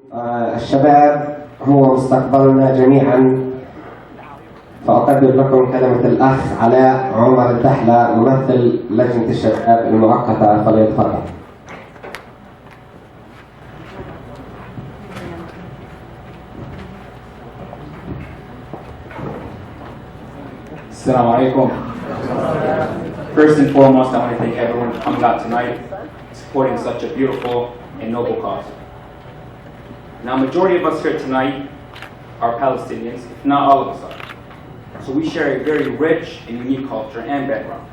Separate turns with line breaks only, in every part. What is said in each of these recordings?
الشباب هو مستقبلنا جميعا، فأقدم لكم كلمة الأخ علاء عمر الدحلة ممثل لجنة الشباب المؤقتة، فليتفضل.
Assalamu alaikum. First and foremost, I want to thank everyone for coming out tonight, supporting such a beautiful and noble cause. Now, majority of us here tonight are Palestinians, if not all of us are. So we share a very rich and unique culture and background.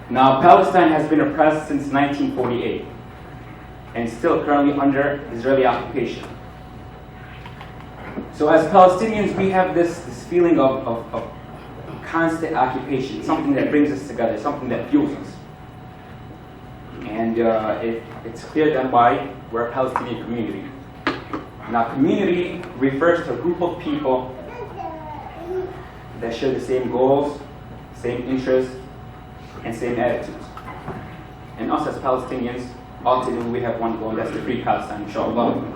Now, Palestine has been oppressed since 1948 and still currently under Israeli occupation. So as Palestinians, we have this feeling of constant occupation, something that brings us together, something that fuels us. And it's clear then why we're a Palestinian community. Now, community refers to a group of people that share the same goals, same interests, and same attitudes. And us as Palestinians, ultimately we have one goal, and that's to free Palestine, inshallah.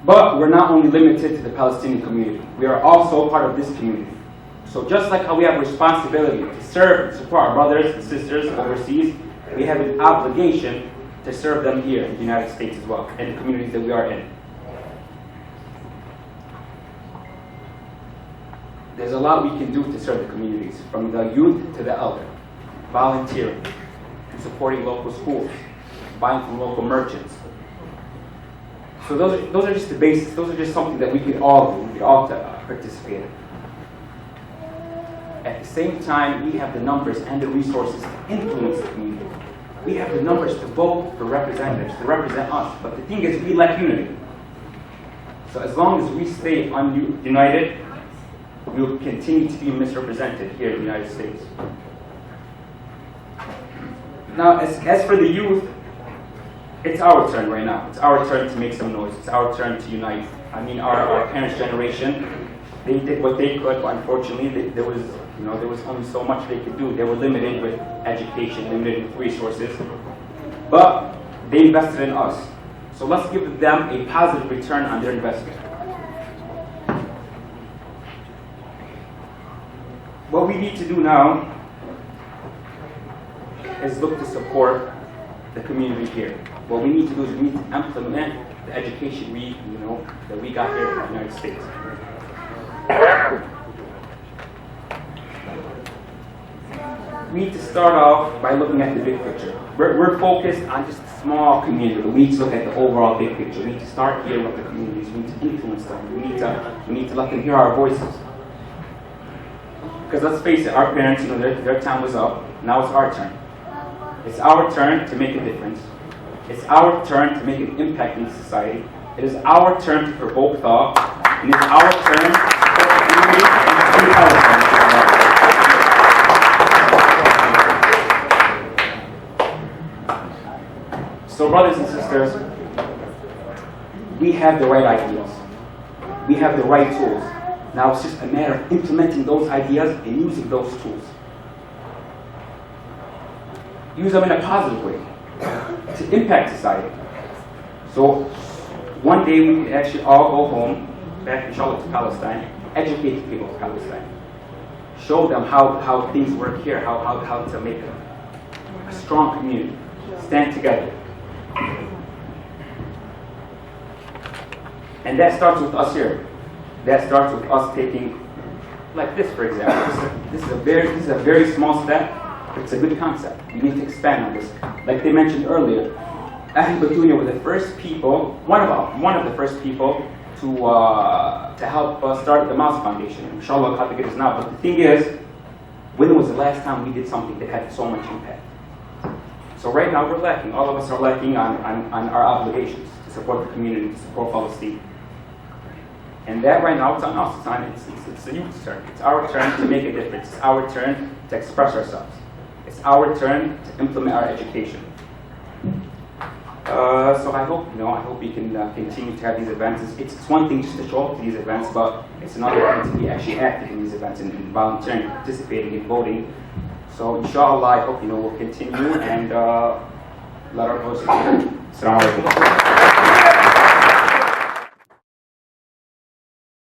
But we're not only limited to the Palestinian community. We are also part of this community. So just like how we have a responsibility to serve and support our brothers and sisters overseas, we have an obligation to serve them here in the United States as well, and the communities that we are in. There's a lot we can do to serve the communities, from the youth to the elder. Volunteering, supporting local schools, buying from local merchants. So those are just the basics. Those are just something that we could all do. We could all participate in. At the same time, we have the numbers and the resources to influence the community. We have the numbers to vote for representatives, to represent us. But the thing is, we lack unity. So as long as we stay united, we will continue to be misrepresented here in the United States. Now, as for the youth, it's our turn right now. It's our turn to make some noise. It's our turn to unite. I mean, our parents' generation, they did what they could, but unfortunately, there was only so much they could do. They were limited with education, limited with resources. But they invested in us. So let's give them a positive return on their investment. What we need to do now is look to support the community here. What we need to do is we need to implement the education that we got here in the United States. We need to start off by looking at the big picture. We're focused on just a small community, but we need to look at the overall big picture. We need to start here with the communities. We need to influence them. We need to let them hear our voices. Because let's face it, our parents, their time was up. Now it's our turn. It's our turn to make a difference. It's our turn to make an impact in society. It is our turn to provoke thought. And it's our turn to support the community and free Palestine. So brothers and sisters, we have the right ideas. We have the right tools. Now it's just a matter of implementing those ideas and using those tools. Use them in a positive way to impact society. So one day we can actually all go home, back inshallah to Palestine, educate the people of Palestine. Show them how things work here, how to make a strong community. Stand together. And that starts with us here. That starts with us taking, like this for example. This is a very small step. It's a good concept. We need to expand on this. Like they mentioned earlier, Ahl Batunia were the first people, one of the first people to help start the Mouse Foundation. Inshallah, how to get us now. But the thing is, when was the last time we did something that had so much impact? So right now we're lacking. All of us are lacking on our obligations to support the community, to support Palestine. And that right now, it's on us. It's the youth's turn. It's our turn to make a difference. It's our turn to express ourselves. It's our turn to implement our education. So I hope we can continue to have these events. It's one thing just to show up to these events, but it's another thing to be actually active in these events and volunteering, participating, and voting. So inshallah, I hope we'll continue and let our voices be heard. Assalamu alaikum.